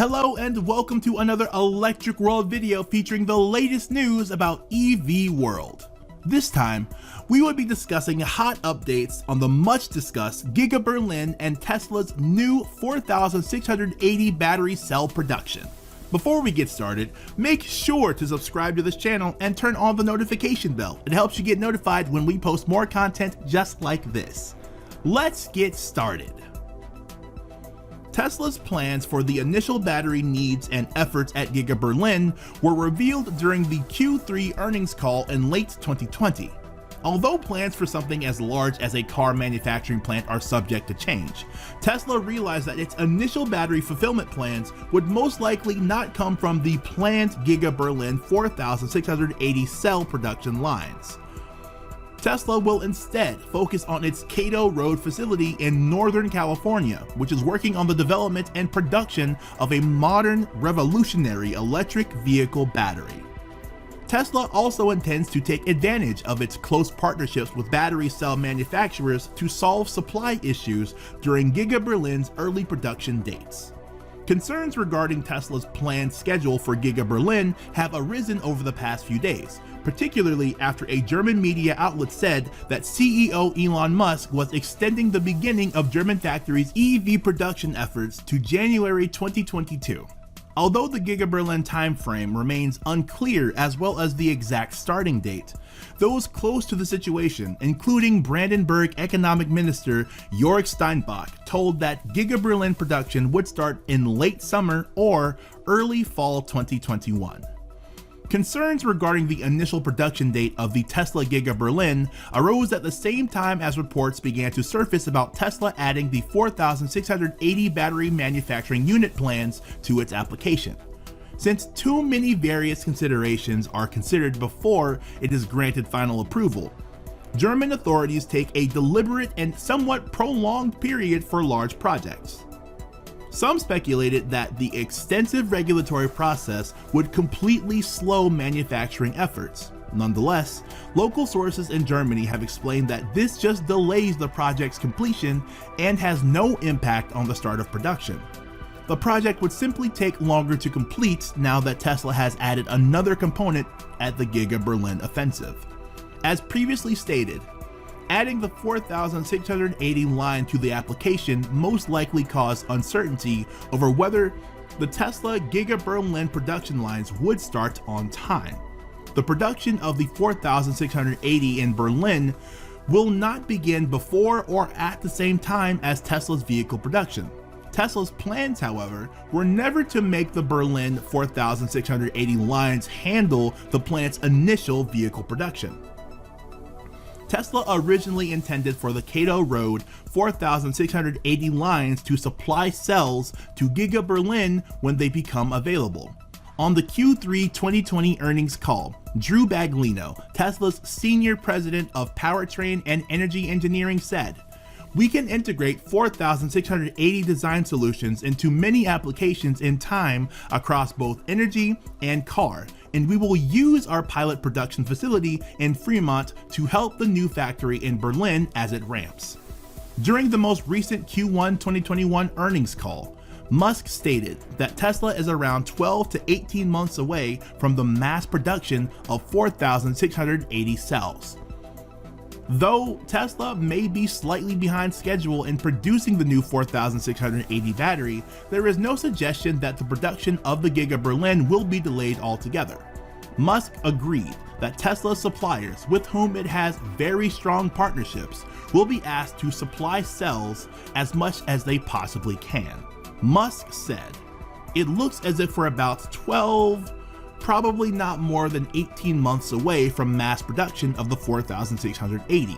Hello and welcome to another Electric World video featuring the latest news about EV world. This time, we will be discussing hot updates on the much discussed Giga Berlin and Tesla's new 4680 battery cell production. Before we get started, make sure to subscribe to this channel and turn on the notification bell. It helps you get notified when we post more content just like this. Let's get started. Tesla's plans for the initial battery needs and efforts at Giga Berlin were revealed during the Q3 earnings call in late 2020. Although plans for something as large as a car manufacturing plant are subject to change, Tesla realized that its initial battery fulfillment plans would most likely not come from the planned Giga Berlin 4680 cell production lines. Tesla will instead focus on its Cato Road facility in Northern California, which is working on the development and production of a modern, revolutionary electric vehicle battery. Tesla also intends to take advantage of its close partnerships with battery cell manufacturers to solve supply issues during Giga Berlin's early production dates. Concerns regarding Tesla's planned schedule for Giga Berlin have arisen over the past few days, particularly after a German media outlet said that CEO Elon Musk was extending the beginning of German factories' EV production efforts to January 2022. Although the Giga Berlin timeframe remains unclear as well as the exact starting date, those close to the situation, including Brandenburg Economic Minister Jörg Steinbach, told that Giga Berlin production would start in late summer or early fall 2021. Concerns regarding the initial production date of the Tesla Giga Berlin arose at the same time as reports began to surface about Tesla adding the 4680 battery manufacturing unit plans to its application. Since too many various considerations are considered before it is granted final approval, German authorities take a deliberate and somewhat prolonged period for large projects. Some speculated that the extensive regulatory process would completely slow manufacturing efforts. Nonetheless, local sources in Germany have explained that this just delays the project's completion and has no impact on the start of production. The project would simply take longer to complete now that Tesla has added another component at the Giga Berlin offensive. As previously stated, adding the 4680 line to the application most likely caused uncertainty over whether the Tesla Giga Berlin production lines would start on time. The production of the 4680 in Berlin will not begin before or at the same time as Tesla's vehicle production. Tesla's plans, however, were never to make the Berlin 4680 lines handle the plant's initial vehicle production. Tesla originally intended for the Cato Road 4680 lines to supply cells to Giga Berlin when they become available. On the Q3 2020 earnings call, Drew Baglino, Tesla's senior president of powertrain and energy engineering, said, "We can integrate 4680 design solutions into many applications in time across both energy and car, and we will use our pilot production facility in Fremont to help the new factory in Berlin as it ramps." During the most recent Q1 2021 earnings call, Musk stated that Tesla is around 12 to 18 months away from the mass production of 4680 cells. Though Tesla may be slightly behind schedule in producing the new 4680 battery, there is no suggestion that the production of the Giga Berlin will be delayed altogether. Musk agreed that Tesla suppliers, with whom it has very strong partnerships, will be asked to supply cells as much as they possibly can. Musk said, "It looks as if we're about 12, probably not more than 18 months away from mass production of the 4680.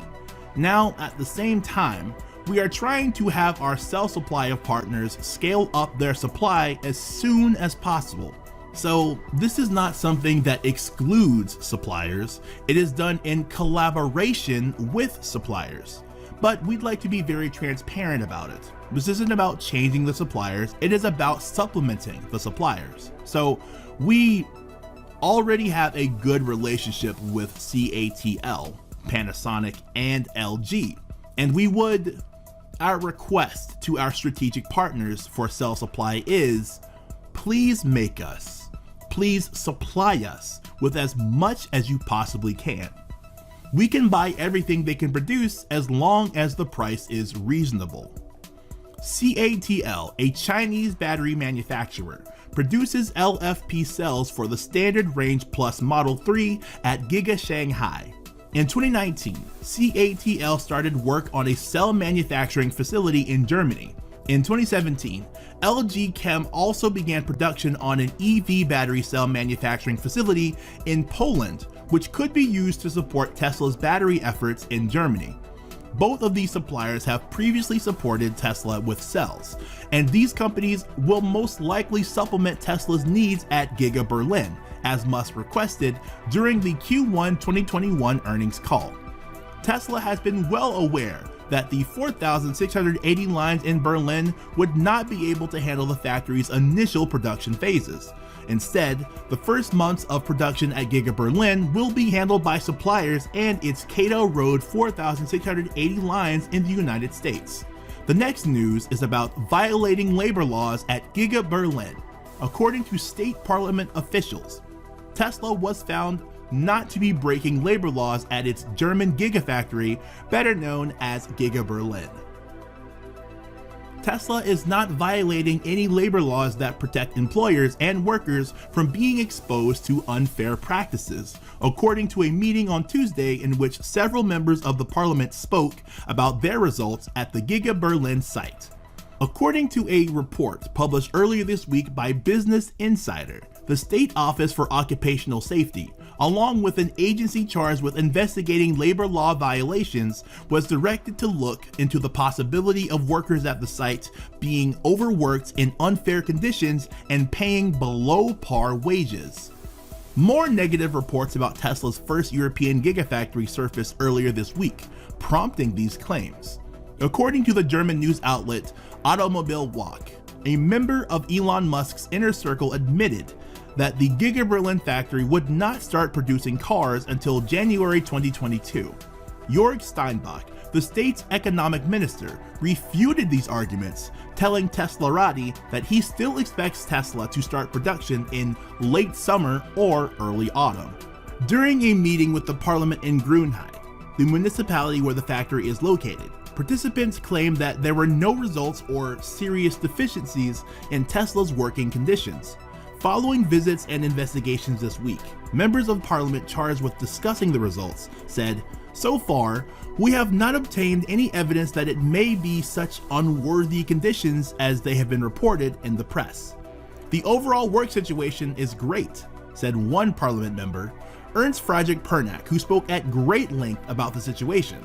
Now, at the same time, we are trying to have our cell supply of partners scale up their supply as soon as possible. So this is not something that excludes suppliers. It is done in collaboration with suppliers. But we'd like to be very transparent about it. This isn't about changing the suppliers, it is about supplementing the suppliers. So we already have a good relationship with CATL, Panasonic, and LG, and our request to our strategic partners for cell supply is, please make us, please supply us with as much as you possibly can. We can buy everything they can produce as long as the price is reasonable. CATL, a Chinese battery manufacturer, produces LFP cells for the Standard Range Plus Model 3 at Giga Shanghai. In 2019, CATL started work on a cell manufacturing facility in Germany. In 2017, LG Chem also began production on an EV battery cell manufacturing facility in Poland, which could be used to support Tesla's battery efforts in Germany. Both of these suppliers have previously supported Tesla with cells, and these companies will most likely supplement Tesla's needs at Giga Berlin, as Musk requested during the Q1 2021 earnings call. Tesla has been well aware that the 4,680 lines in Berlin would not be able to handle the factory's initial production phases. Instead, the first months of production at Giga Berlin will be handled by suppliers and its Cato Road 4,680 lines in the United States. The next news is about violating labor laws at Giga Berlin. According to state parliament officials, Tesla was found not to be breaking labor laws at its German Gigafactory, better known as Giga Berlin. Tesla is not violating any labor laws that protect employers and workers from being exposed to unfair practices, according to a meeting on Tuesday in which several members of the parliament spoke about their results at the Giga Berlin site. According to a report published earlier this week by Business Insider, the State Office for Occupational Safety, along with an agency charged with investigating labor law violations, was directed to look into the possibility of workers at the site being overworked in unfair conditions and paying below par wages. More negative reports about Tesla's first European Gigafactory surfaced earlier this week, prompting these claims. According to the German news outlet Automobile Walk, a member of Elon Musk's inner circle admitted that the Giga Berlin factory would not start producing cars until January 2022. Jörg Steinbach, the state's economic minister, refuted these arguments, telling Teslarati that he still expects Tesla to start production in late summer or early autumn. During a meeting with the parliament in Grunheim, the municipality where the factory is located, participants claimed that there were no results or serious deficiencies in Tesla's working conditions. Following visits and investigations this week, members of parliament charged with discussing the results said, "So far, we have not obtained any evidence that it may be such unworthy conditions as they have been reported in the press. The overall work situation is great," said one parliament member, Ernst Friedrich Pernack, who spoke at great length about the situation.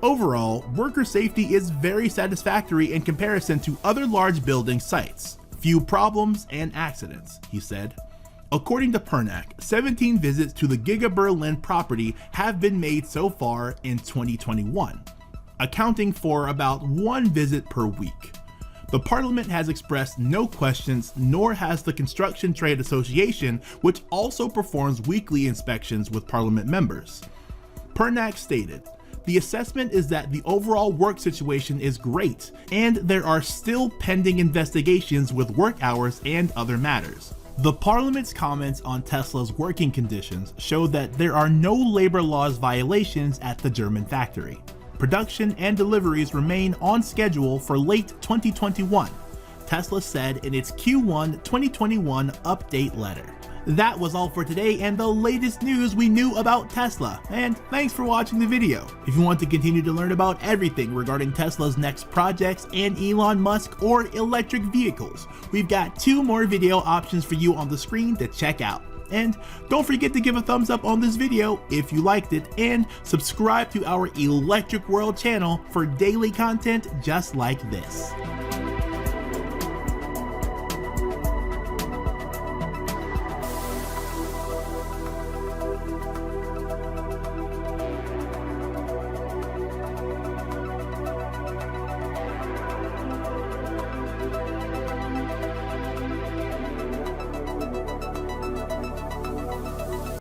Overall, worker safety is very satisfactory in comparison to other large building sites. Few problems and accidents, he said. According to Pernack, 17 visits to the Giga Berlin property have been made so far in 2021, accounting for about one visit per week. The parliament has expressed no questions, nor has the Construction Trade Association, which also performs weekly inspections with parliament members. Pernack stated, "The assessment is that the overall work situation is great, and there are still pending investigations with work hours and other matters." The parliament's comments on Tesla's working conditions show that there are no labor laws violations at the German factory. Production and deliveries remain on schedule for late 2021, Tesla said in its Q1 2021 update letter. That was all for today and the latest news we knew about Tesla, and thanks for watching the video. If you want to continue to learn about everything regarding Tesla's next projects and Elon Musk or electric vehicles, we've got 2 more video options for you on the screen to check out. And don't forget to give a thumbs up on this video if you liked it, and subscribe to our Electric World channel for daily content just like this.